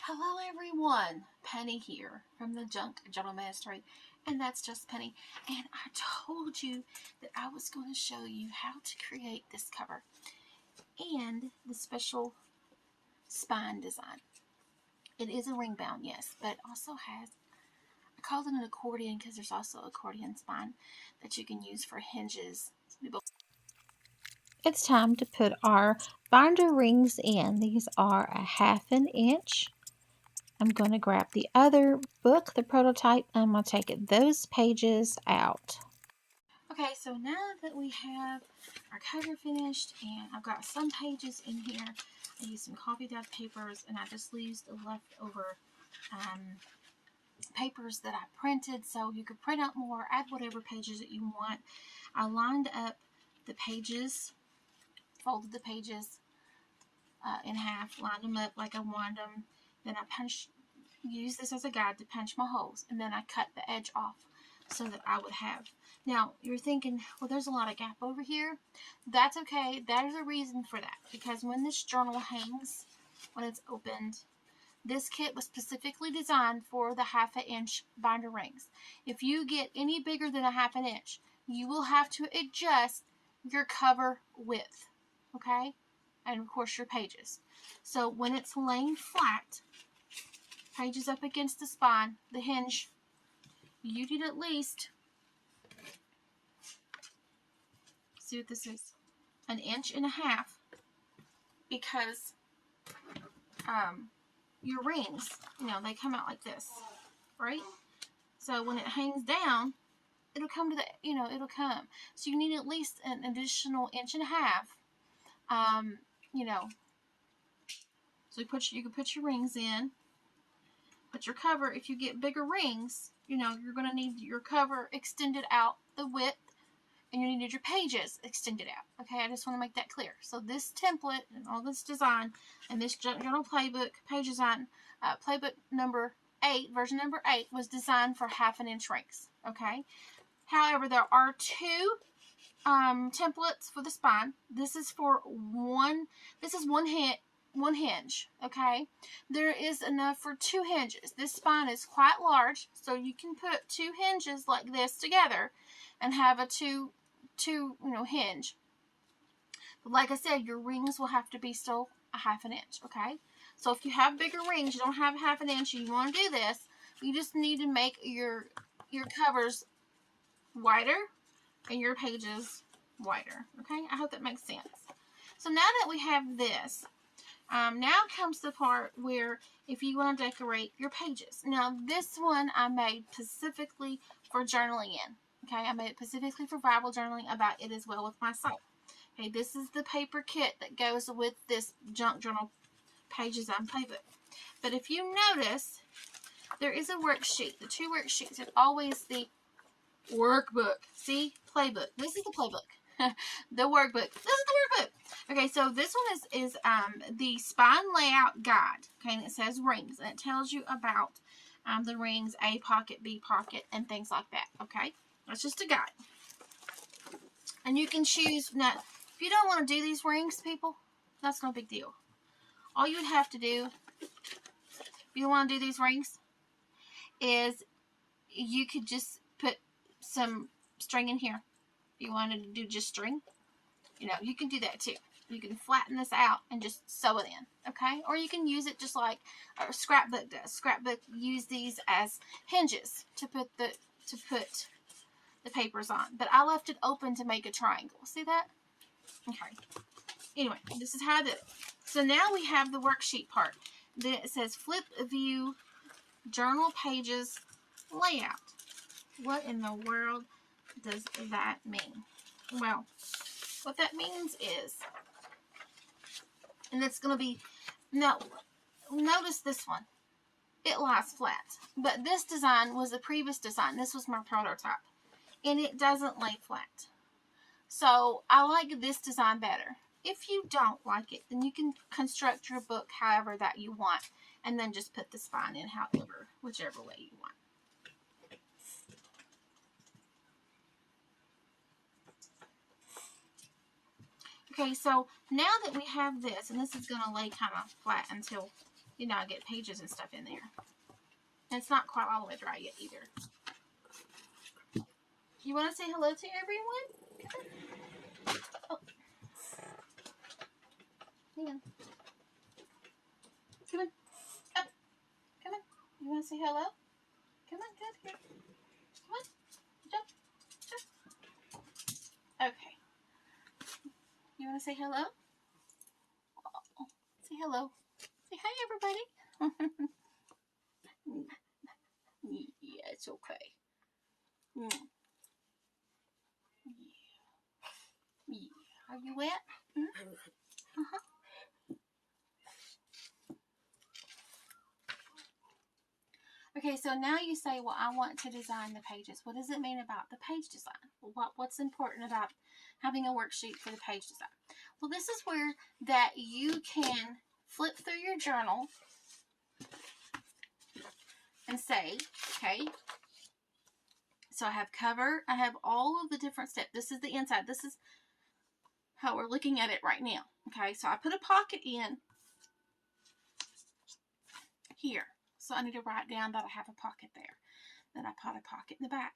Hello everyone, Penny here from the Junk Journal Ministry, and that's just Penny. And I told you that I was going to show you how to create this cover and the special spine design. It is a ring bound, yes, but it also has, I called it an accordion because there's also accordion spine that you can use for hinges. It's time to put our binder rings in. These are a 1/2 inch. I'm going to grab the other book, the prototype, and I'm going to take those pages out. Okay, so now that we have our cover finished, and I've got some pages in here, I used some coffee dyed papers, and I just used the leftover papers that I printed, so you could print out more, add whatever pages that you want. I lined up the pages, folded the pages in half, lined them up like I wanted them, then I use this as a guide to punch my holes, and then I cut the edge off so that I would have. Now you're thinking, well, there's a lot of gap over here. That's okay. There's a reason for that, because when this journal hangs, when it's opened, this kit was specifically designed for the 1/2 inch binder rings. If you get any bigger than a 1/2 inch, you will have to adjust your cover width, okay, and of course your pages. So when it's laying flat, pages up against the spine, the hinge, you need at least, see what this is, 1.5 inches, because your rings, they come out like this, right? So when it hangs down, it'll come to the, it'll come. So you need at least an additional 1.5 inches, so you can put your rings in. But your cover, if you get bigger rings, you're going to need your cover extended out the width, and you need your pages extended out. Okay, I just want to make that clear. So this template and all this design and this Junk Journal Playbook, page design, Playbook number 8, version number 8, was designed for 1/2 inch rings. Okay. However, there are 2 templates for the spine. This is for one. This is one hinge, okay? There is enough for 2 hinges. This spine is quite large, so you can put 2 hinges like this together and have a two hinge. But like I said, your rings will have to be still a 1/2 inch, okay? So if you have bigger rings, you don't have 1/2 inch, and you want to do this, you just need to make your covers wider and your pages wider, okay? I hope that makes sense. So now that we have this, now comes the part where if you want to decorate your pages. Now this one I made specifically for journaling in. Okay, I made it specifically for Bible journaling about it as well with myself. Okay, this is the paper kit that goes with this Junk Journal Page Design Playbook. But if you notice, there is a worksheet. The 2 worksheets are always the workbook. See? Playbook. This is the playbook. The workbook. This is the workbook. Okay, so this one is the spine layout guide. Okay, and it says rings, and it tells you about the rings, A pocket, B pocket, and things like that. Okay, that's just a guide. And you can choose. Now, if you don't want to do these rings, people, that's no big deal. All you would have to do, if you want to do these rings, is you could just put some string in here. If you wanted to do just string, you can do that too. You can flatten this out and just sew it in, okay? Or you can use it just like a scrapbook does. Scrapbook use these as hinges to put the papers on. But I left it open to make a triangle. See that? Okay. Anyway, this is how I did it. So now we have the worksheet part. Then it says flip view journal pages layout. What in the world does that mean? Well, what that means is, and it's going to be, notice this one. It lies flat. But this design was the previous design. This was my prototype. And it doesn't lay flat. So I like this design better. If you don't like it, then you can construct your book however that you want. And then just put the spine in whichever way you want. Okay, so now that we have this, and this is going to lay kind of flat until, you know, I get pages and stuff in there. And it's not quite all the way dry yet either. You want to say hello to everyone? Oh. Hang on. Come on. Up. Come on. You want to say hello? Come on. Good. Here. Come on. Jump. Jump. Okay. You want to say hello? Oh. Say hello. Say hi, everybody. Yeah, it's okay. Yeah. Yeah. Are you wet? Uh-huh. Okay, so now you say, well, I want to design the pages. What does it mean about the page design? What's important about having a worksheet for the page design? Well, this is where that you can flip through your journal and say, okay, so I have cover, I have all of the different steps. This is the inside. This is how we're looking at it right now. Okay, so I put a pocket in here. So I need to write down that I have a pocket there. Then I put a pocket in the back.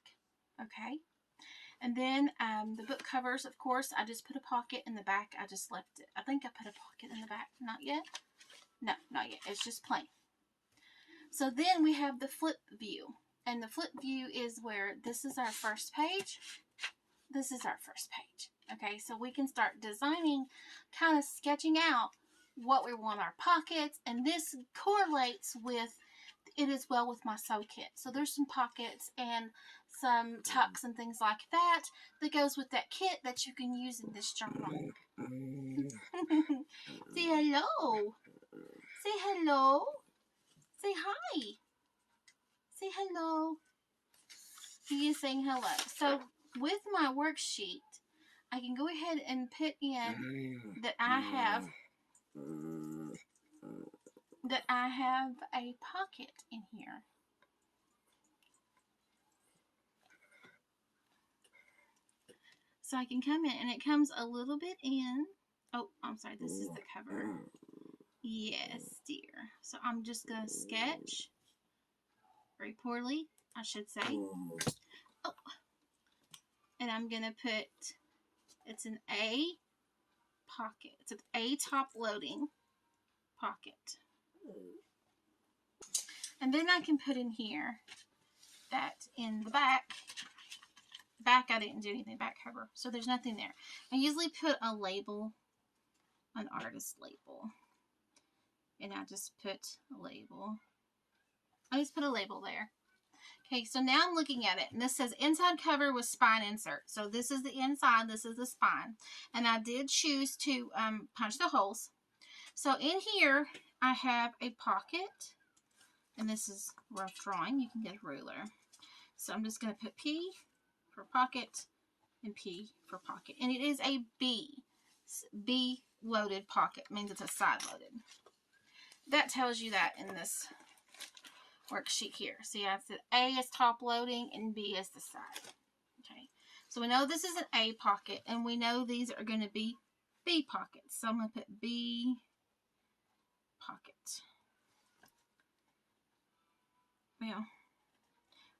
Okay. And then the book covers, of course, I just put a pocket in the back. I just left it. I think I put a pocket in the back. Not yet? No, not yet. It's just plain. So then we have the flip view. And the flip view is where this is our first page. This is our first page. Okay, so we can start designing, kind of sketching out what we want our pockets. And this correlates with it as well with my sew kit. So there's some pockets and some tucks and things like that that goes with that kit that you can use in this journal. Say hello. Say hello. Say hi. Say hello. He is saying hello. So with my worksheet, I can go ahead and put in that I have a pocket in here. So I can come in, and it comes a little bit in. Oh, I'm sorry, this is the cover. Yes, dear. So I'm just going to sketch very poorly, I should say. Oh. And I'm going to put, it's an A pocket. It's an A top loading pocket. And then I can put in here that in the back I didn't do anything, back cover, so there's nothing there. I usually put a label, an artist label, and I just put a label. I just put a label there. Okay, so now I'm looking at it, and this says inside cover with spine insert. So this is the inside, this is the spine, and I did choose to punch the holes. So in here, I have a pocket, and this is rough drawing. You can get a ruler. So I'm just going to put P for pocket and P for pocket. And it is a B. B loaded pocket means it's a side loaded. That tells you that in this worksheet here. See, I said A is top loading and B is the side. Okay, so we know this is an A pocket, and we know these are going to be B pockets. So I'm going to put B pocket. Well,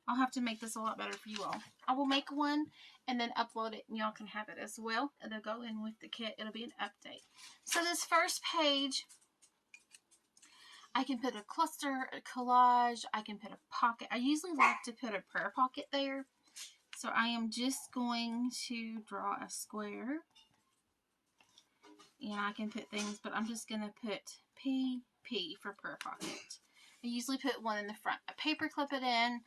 I'll have to make this a lot better for you all. I will make one and then upload it, and y'all can have it as well. It'll go in with the kit. It'll be an update. So this first page, I can put a cluster, a collage. I can put a pocket. I usually like to put a prayer pocket there. So I am just going to draw a square. And I can put things, but I'm just going to put P for prayer pocket. I usually put one in the front. I paper clip it in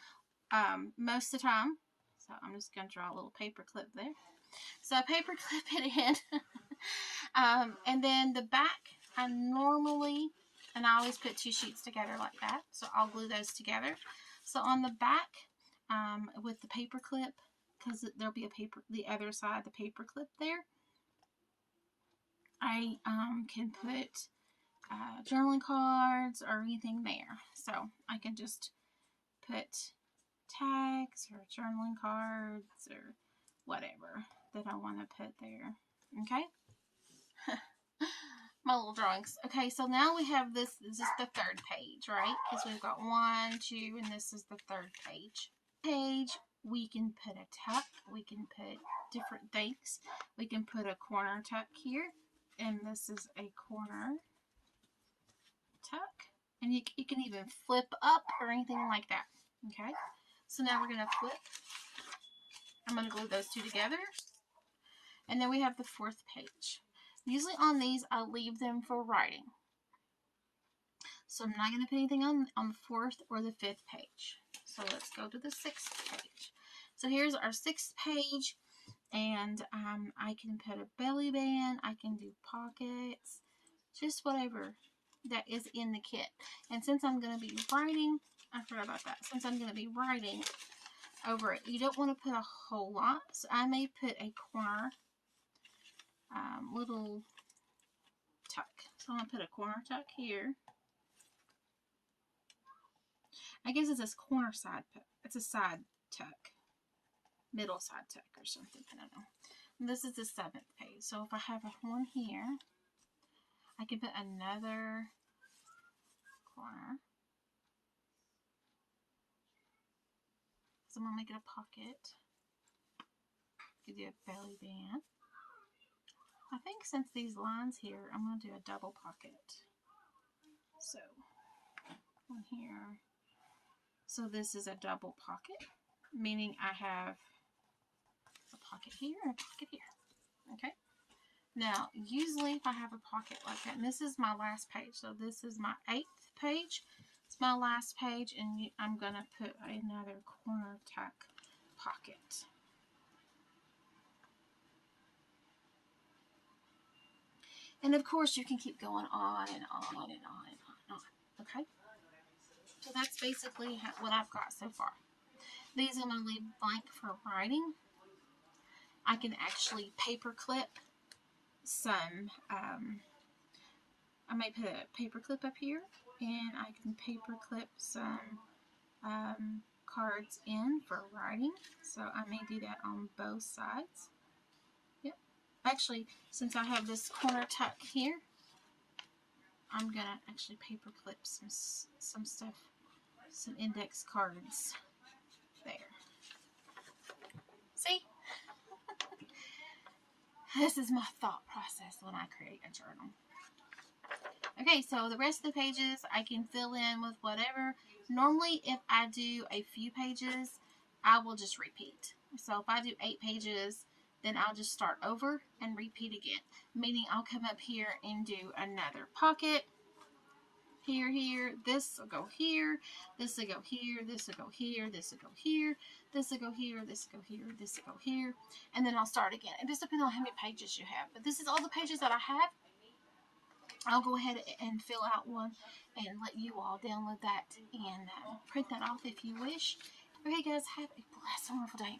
most of the time. So I'm just going to draw a little paper clip there. So I paper clip it in. And then the back, I normally, and I always put two sheets together like that. So I'll glue those together. So on the back, with the paper clip, because there'll be a paper, the other side, the paper clip there, I can put journaling cards or anything there. So I can just put tags or journaling cards or whatever that I want to put there. Okay? my little drawings. Okay, so now we have this. This is the third page, right? Because we've got 1, 2, and this is the third page. We can put a tuck. We can put different things. We can put a corner tuck here, and this is a corner tuck. And you can even flip up or anything like that. Okay, so now we're going to flip. I'm going to glue those two together. And then we have the fourth page. Usually on these, I leave them for writing. So I'm not going to put anything on the fourth or the fifth page. So let's go to the sixth page. So here's our sixth page. And I can put a belly band. I can do pockets. Just whatever that is in the kit. And since I'm going to be writing, I forgot about that. Since I'm going to be writing over it, you don't want to put a whole lot. So I may put a corner little tuck. So I'm going to put a corner tuck here. I guess it's a corner side, it's a side tuck. Middle side tuck or something, I don't know. And this is the seventh page. So if I have a one here, I can put another corner. So I'm going to make it a pocket. You could do a belly band. I think since these lines here, I'm going to do a double pocket. So, one here. So this is a double pocket, meaning I have a pocket here and a pocket here. Okay. Now, usually if I have a pocket like that, and this is my last page, so this is my 8th page. It's my last page, and I'm going to put another corner tuck pocket. And of course, you can keep going on and on and on and on and on. Okay? So that's basically what I've got so far. These I'm going to leave blank for writing. I can actually paper clip some, I may put a paper clip up here, and I can paper clip some cards in for writing. So I may do that on both sides. Yep. Actually, since I have this corner tuck here, I'm going to actually paper clip some stuff, some index cards there. See? This is my thought process when I create a journal. Okay, so the rest of the pages I can fill in with whatever. Normally, if I do a few pages, I will just repeat. So if I do 8 pages, then I'll just start over and repeat again. Meaning I'll come up here and do another pocket. Here, this will go here, this will go here, this will go here, this will go here, this will go here, this will go here, this will go here, and then I'll start again. It just depends on how many pages you have. But this is all the pages that I have. I'll go ahead and fill out one and let you all download that and print that off if you wish. Okay, guys, have a blessed, wonderful day.